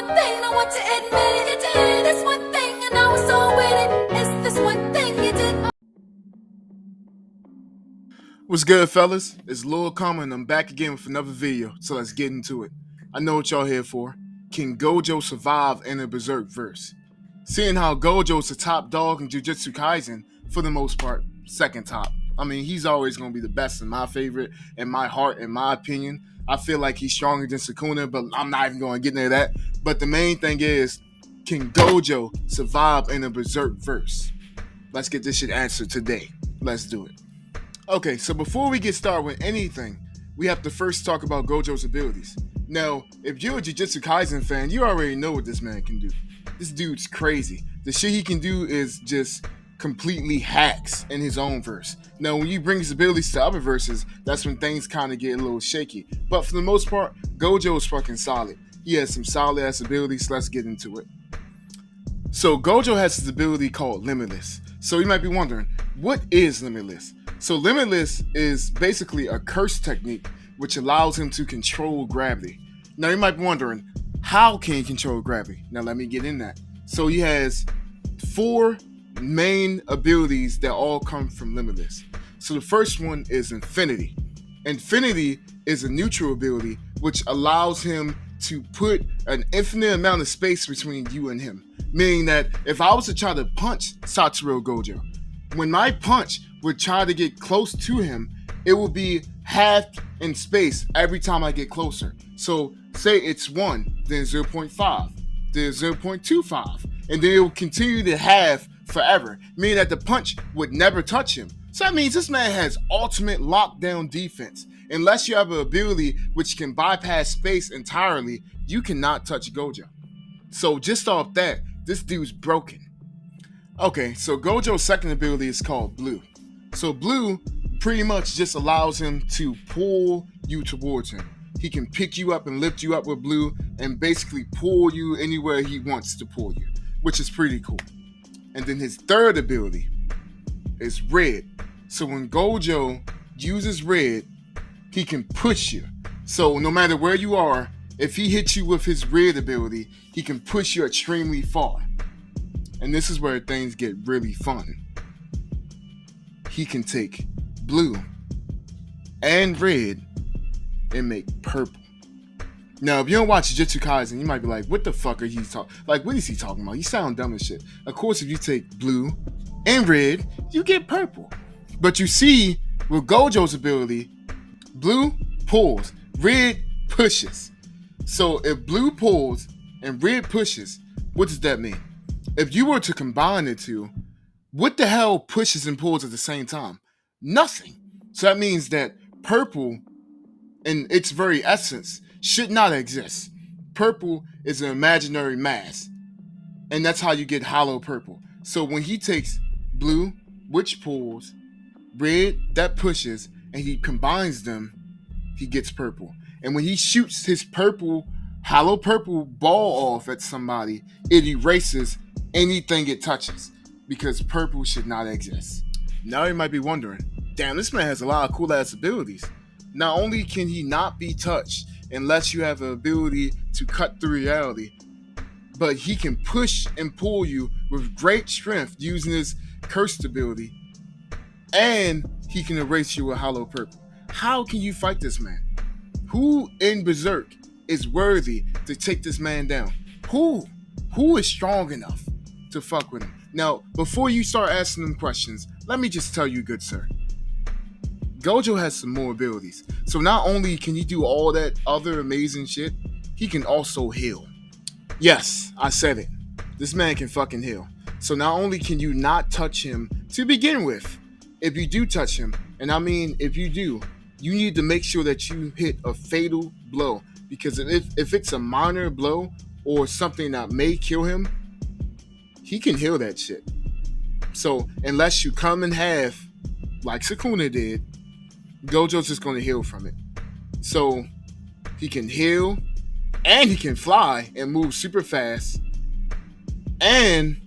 one thing I want to admit, you did this one thing and I was so with it. It's this one thing you did. What's good, fellas? It's Lil Common and I'm back again with another video, so let's get into it. I know what y'all here for. Can Gojo survive in a Berserk verse? Seeing how Gojo's the top dog in Jujutsu Kaisen, for the most part, second top. I mean, he's always going to be the best in my favorite, in my heart, in my opinion. I feel like he's stronger than Sukuna, but I'm not even going to get into that. But the main thing is, can Gojo survive in a Berserk verse? Let's get this shit answered today. Let's do it. Okay, so before we get started with anything, we have to first talk about Gojo's abilities. Now, if you're a Jujutsu Kaisen fan, you already know what this man can do. This dude's crazy. The shit he can do is just completely hacks in his own verse. Now, when you bring his abilities to other verses, that's when things kind of get a little shaky. But for the most part, Gojo is fucking solid. He has some solid ass abilities, so let's get into it. So Gojo has his ability called Limitless. So you might be wondering, what is Limitless? So Limitless is basically a curse technique which allows him to control gravity. Now you might be wondering, how can he control gravity? Now let me get in that. So he has 4 main abilities that all come from Limitless. So the first one is Infinity. Infinity is a neutral ability which allows him to put an infinite amount of space between you and him. Meaning that if I was to try to punch Satoru Gojo, when my punch would try to get close to him, it will be half in space every time I get closer. So say it's 1, then 0.5, then 0.25, and then it will continue to halve forever, meaning that the punch would never touch him. So that means this man has ultimate lockdown defense. Unless you have an ability which can bypass space entirely, you cannot touch Gojo. So just off that, this dude's broken. Okay, so Gojo's second ability is called Blue. So Blue pretty much just allows him to pull you towards him. He can pick you up and lift you up with Blue and basically pull you anywhere he wants to pull you, which is pretty cool. And then his third ability is Red. So when Gojo uses Red, he can push you. So no matter where you are, if he hits you with his Red ability, he can push you extremely far. And this is where things get really fun. He can take Blue and Red and make purple. Now, if you don't watch Jujutsu Kaisen, you might be like, what the fuck are he talking? Like, what is he talking about? You sound dumb as shit. Of course, if you take Blue and Red, you get purple. But you see, with Gojo's ability, Blue pulls, Red pushes. So if Blue pulls and Red pushes, what does that mean? If you were to combine the two, what the hell pushes and pulls at the same time? Nothing. So that means that purple, in its very essence, should not exist. Purple is an imaginary mass. And that's how you get hollow purple. So when he takes Blue, which pulls, Red, that pushes, and he combines them, he gets purple. And when he shoots his hollow purple ball off at somebody, it erases anything it touches, because purple should not exist. Now you might be wondering, damn, this man has a lot of cool ass abilities. Not only can he not be touched unless you have an ability to cut through reality, but he can push and pull you with great strength using his cursed ability, and he can erase you with hollow purple. How can you fight this man? Who in Berserk is worthy to take this man down? Who is strong enough to fuck with him? Now, before you start asking them questions, let me just tell you, good sir, Gojo has some more abilities. So not only can he do all that other amazing shit, he can also heal. Yes, I said it. This man can fucking heal. So not only can you not touch him to begin with, if you do touch him, and I mean if you do, you need to make sure that you hit a fatal blow. Because if it's a minor blow or something that may kill him, he can heal that shit. So unless you come in half, like Sukuna did, Gojo's just going to heal from it. So he can heal, and he can fly and move super fast, and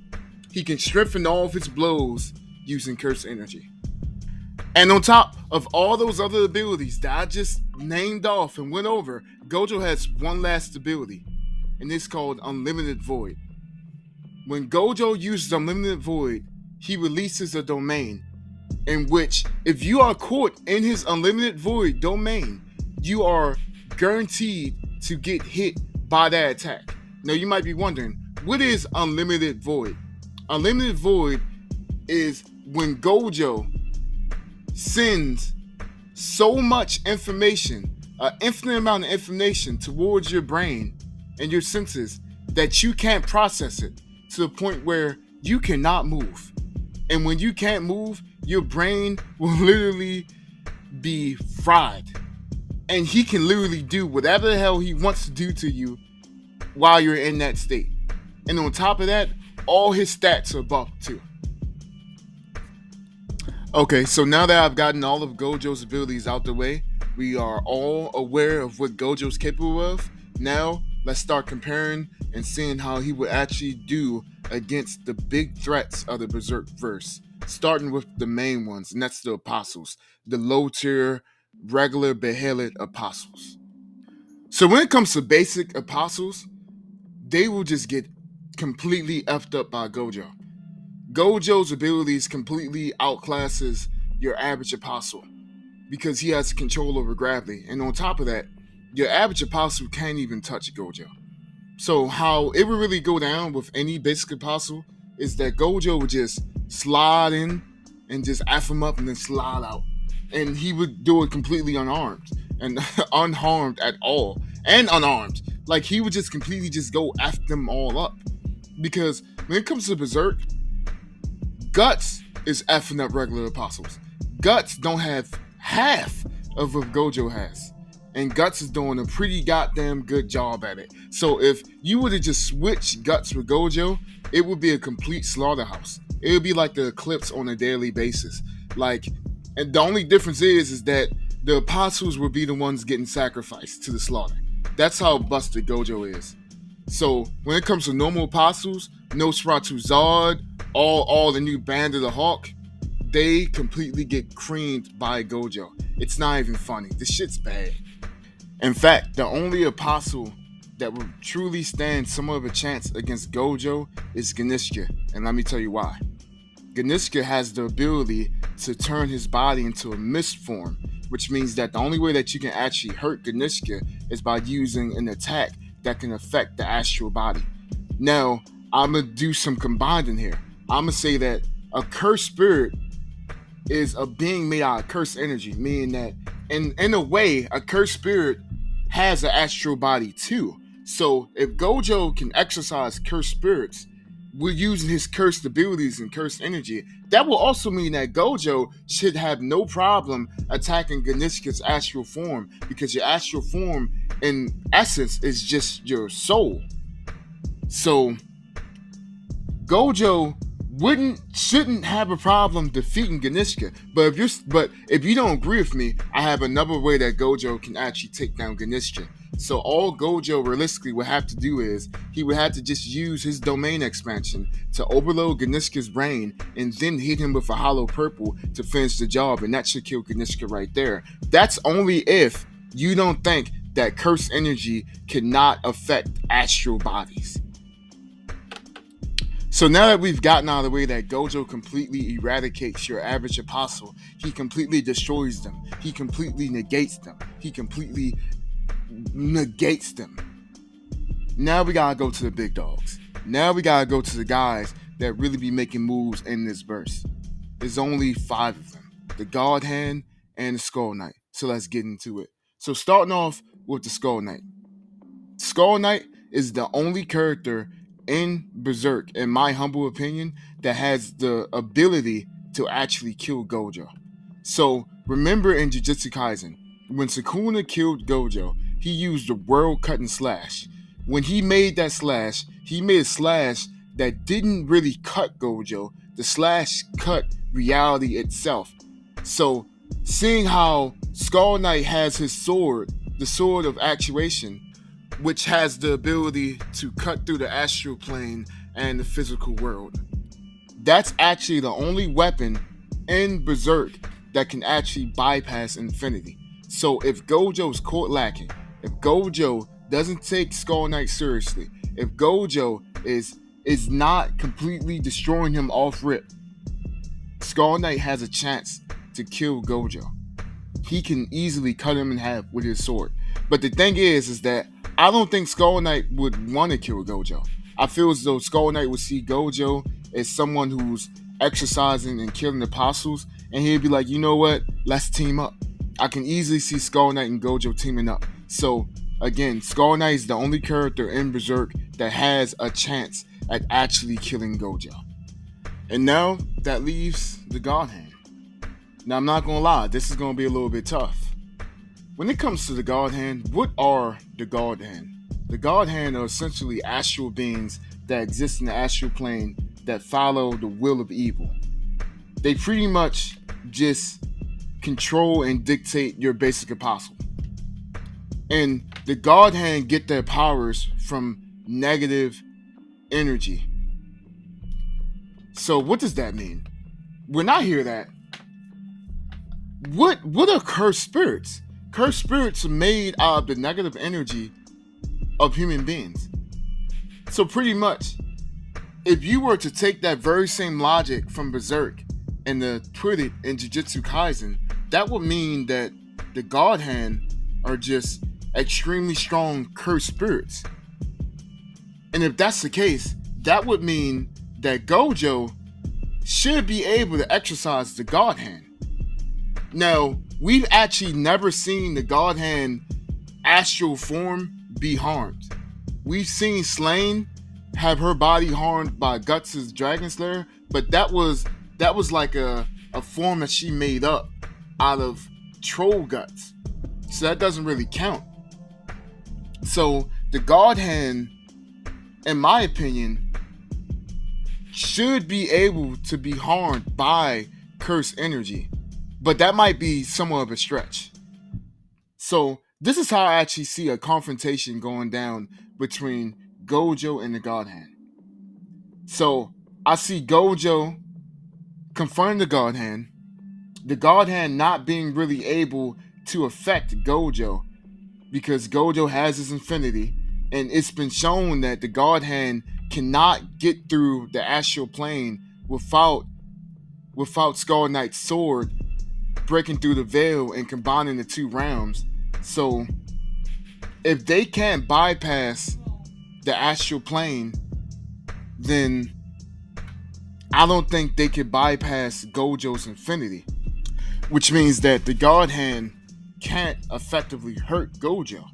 he can strengthen all of his blows using curse energy. And on top of all those other abilities that I just named off and went over, Gojo has one last ability, and it's called Unlimited Void. When Gojo uses Unlimited Void, he releases a domain in which, if you are caught in his Unlimited Void domain, you are guaranteed to get hit by that attack. Now, you might be wondering, what is Unlimited Void? Unlimited Void is when Gojo sends so much information, an infinite amount of information towards your brain and your senses that you can't process it to the point where you cannot move. And when you can't move, your brain will literally be fried. And he can literally do whatever the hell he wants to do to you while you're in that state. And on top of that, all his stats are buffed too. Okay, so now that I've gotten all of Gojo's abilities out the way, we are all aware of what Gojo's capable of. Now, let's start comparing and seeing how he would actually do against the big threats of the Berserk verse. Starting with the main ones, and that's the apostles, the low tier, regular beheaded apostles. So when it comes to basic apostles, they will just get completely effed up by Gojo. Gojo's abilities completely outclasses your average apostle because he has control over gravity. And on top of that, your average apostle can't even touch Gojo. So how it would really go down with any basic apostle is that Gojo would just slide in and just F him up and then slide out. And he would do it completely unarmed and unharmed at all. And unarmed. Like, he would just completely just go F them all up. Because when it comes to Berserk, Guts is effing up regular apostles. Guts don't have half of what Gojo has. And Guts is doing a pretty goddamn good job at it. So if you were to just switch Guts with Gojo, it would be a complete slaughterhouse. It would be like the Eclipse on a daily basis. Like, and the only difference is that the apostles will be the ones getting sacrificed to the slaughter. That's how busted Gojo is. So when it comes to normal apostles, Nosferatu Zod, all the new Band of the Hawk, they completely get creamed by Gojo. It's not even funny. This shit's bad. In fact, the only apostle that will truly stand somewhat of a chance against Gojo is Ganishka, and let me tell you why. Ganishka has the ability to turn his body into a mist form, which means that the only way that you can actually hurt Ganishka is by using an attack that can affect the astral body. Now, I'm going to do some combining here. I'm going to say that a cursed spirit is a being made out of cursed energy, meaning that in a way, a cursed spirit has an astral body too. So if Gojo can exercise cursed spirits, we're using his cursed abilities and cursed energy. That will also mean that Gojo should have no problem attacking Ganishka's astral form, because your astral form, in essence, is just your soul. So Gojo shouldn't have a problem defeating Ganishka. But if you don't agree with me, I have another way that Gojo can actually take down Ganishka. So all Gojo realistically would have to do is he would have to just use his domain expansion to overload Ganishka's brain and then hit him with a hollow purple to finish the job, and that should kill Ganishka right there. That's only if you don't think that cursed energy cannot affect astral bodies. So now that we've gotten out of the way that Gojo completely eradicates your average apostle, he completely destroys them, he completely negates them, Now we gotta go to the big dogs. Now we gotta go to the guys that really be making moves in this verse. There's only 5 of them: the God Hand and the Skull Knight. So let's get into it. So starting off with the Skull Knight. Skull Knight is the only character in Berserk, in my humble opinion, that has the ability to actually kill Gojo. So remember in Jujutsu Kaisen, when Sukuna killed Gojo, he used the world cutting slash. When he made that slash, he made a slash that didn't really cut Gojo. The slash cut reality itself. So seeing how Skull Knight has his sword, the sword of actuation, which has the ability to cut through the astral plane and the physical world. That's actually the only weapon in Berserk that can actually bypass infinity. So if Gojo's caught lacking, if Gojo doesn't take Skull Knight seriously, if Gojo is not completely destroying him off rip, Skull Knight has a chance to kill Gojo. He can easily cut him in half with his sword. But the thing is that I don't think Skull Knight would want to kill Gojo. I feel as though Skull Knight would see Gojo as someone who's exercising and killing apostles, and he'd be like, you know what? Let's team up. I can easily see Skull Knight and Gojo teaming up. So again, Skull Knight is the only character in Berserk that has a chance at actually killing Gojo. And now that leaves the God Hand. Now I'm not gonna lie, this is gonna be a little bit tough. When it comes to the God Hand, what are the God Hand? The God Hand are essentially astral beings that exist in the astral plane that follow the will of evil. They pretty much just control and dictate your basic apostle. And the God Hand get their powers from negative energy. So what does that mean? When I hear that, what are cursed spirits? Cursed spirits are made out of the negative energy of human beings. So pretty much, if you were to take that very same logic from Berserk and to put it in Jujutsu Kaisen, that would mean that the God Hand are just extremely strong cursed spirits. And if that's the case, that would mean that Gojo should be able to exercise the God Hand. Now, we've actually never seen the God Hand astral form be harmed. We've seen Slain have her body harmed by Guts' Dragon Slayer, but that was like a form that she made up out of troll guts. So that doesn't really count. So the God Hand, in my opinion, should be able to be harmed by cursed energy. But that might be somewhat of a stretch. So this is how I actually see a confrontation going down between Gojo and the God Hand. So I see Gojo confronting the God Hand not being really able to affect Gojo because Gojo has his infinity, and it's been shown that the God Hand cannot get through the astral plane without Skull Knight's sword breaking through the veil and combining the two realms. So if they can't bypass the astral plane, then I don't think they could bypass Gojo's infinity, which means that the God Hand can't effectively hurt Gojo.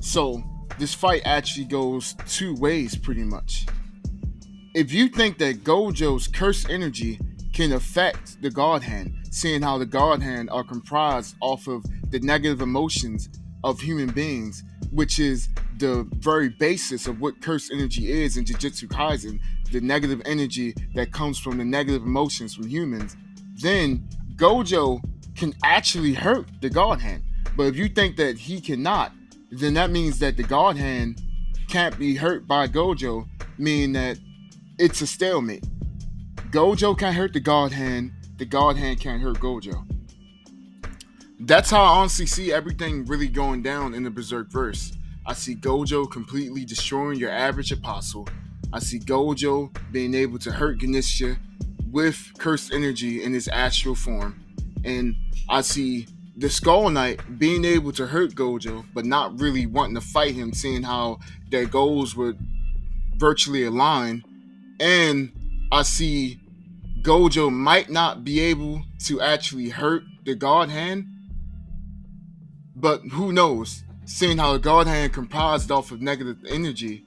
So this fight actually goes two ways pretty much. If you think that Gojo's cursed energy can affect the God Hand, seeing how the God Hand are comprised off of the negative emotions of human beings, which is the very basis of what cursed energy is in Jujutsu Kaisen, the negative energy that comes from the negative emotions from humans, then Gojo can actually hurt the God Hand. But if you think that he cannot, then that means that the God Hand can't be hurt by Gojo, meaning that it's a stalemate. Gojo can't hurt the God Hand can't hurt Gojo. That's how I honestly see everything really going down in the Berserk verse. I see Gojo completely destroying your average apostle. I see Gojo being able to hurt Ganishka with cursed energy in his astral form. And I see the Skull Knight being able to hurt Gojo, but not really wanting to fight him, seeing how their goals would virtually align. And I see Gojo might not be able to actually hurt the God Hand, but who knows? Seeing how the God Hand comprised off of negative energy,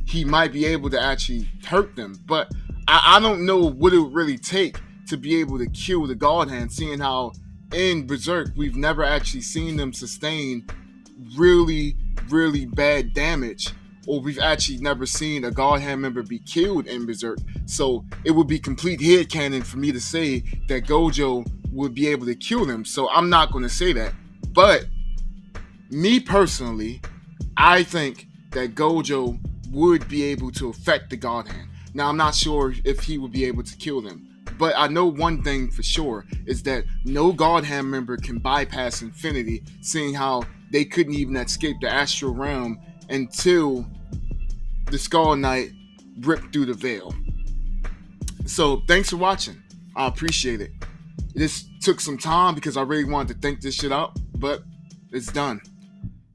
he might be able to actually hurt them. But I don't know what it would really take to be able to kill the God Hand, seeing how in Berserk we've never actually seen them sustain really, really bad damage, or we've actually never seen a God Hand member be killed in Berserk. So it would be complete headcanon for me to say that Gojo would be able to kill them. So I'm not going to say that. But me personally, I think that Gojo would be able to affect the God Hand. Now, I'm not sure if he would be able to kill them, But I know one thing for sure is that no Godhand member can bypass infinity, seeing how they couldn't even escape the astral realm until the Skull Knight ripped through the veil. So thanks for watching. I appreciate it. This took some time because I really wanted to think this shit out, but it's done.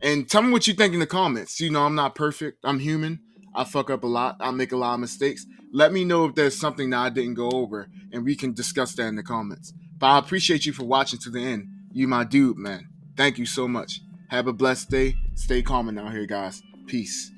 And tell me what you think in the comments. You know, I'm not perfect. I'm human. I fuck up a lot. I make a lot of mistakes. Let me know if there's something that I didn't go over, and we can discuss that in the comments. But I appreciate you for watching to the end. You my dude, man. Thank you so much. Have a blessed day. Stay calm out here, guys. Peace.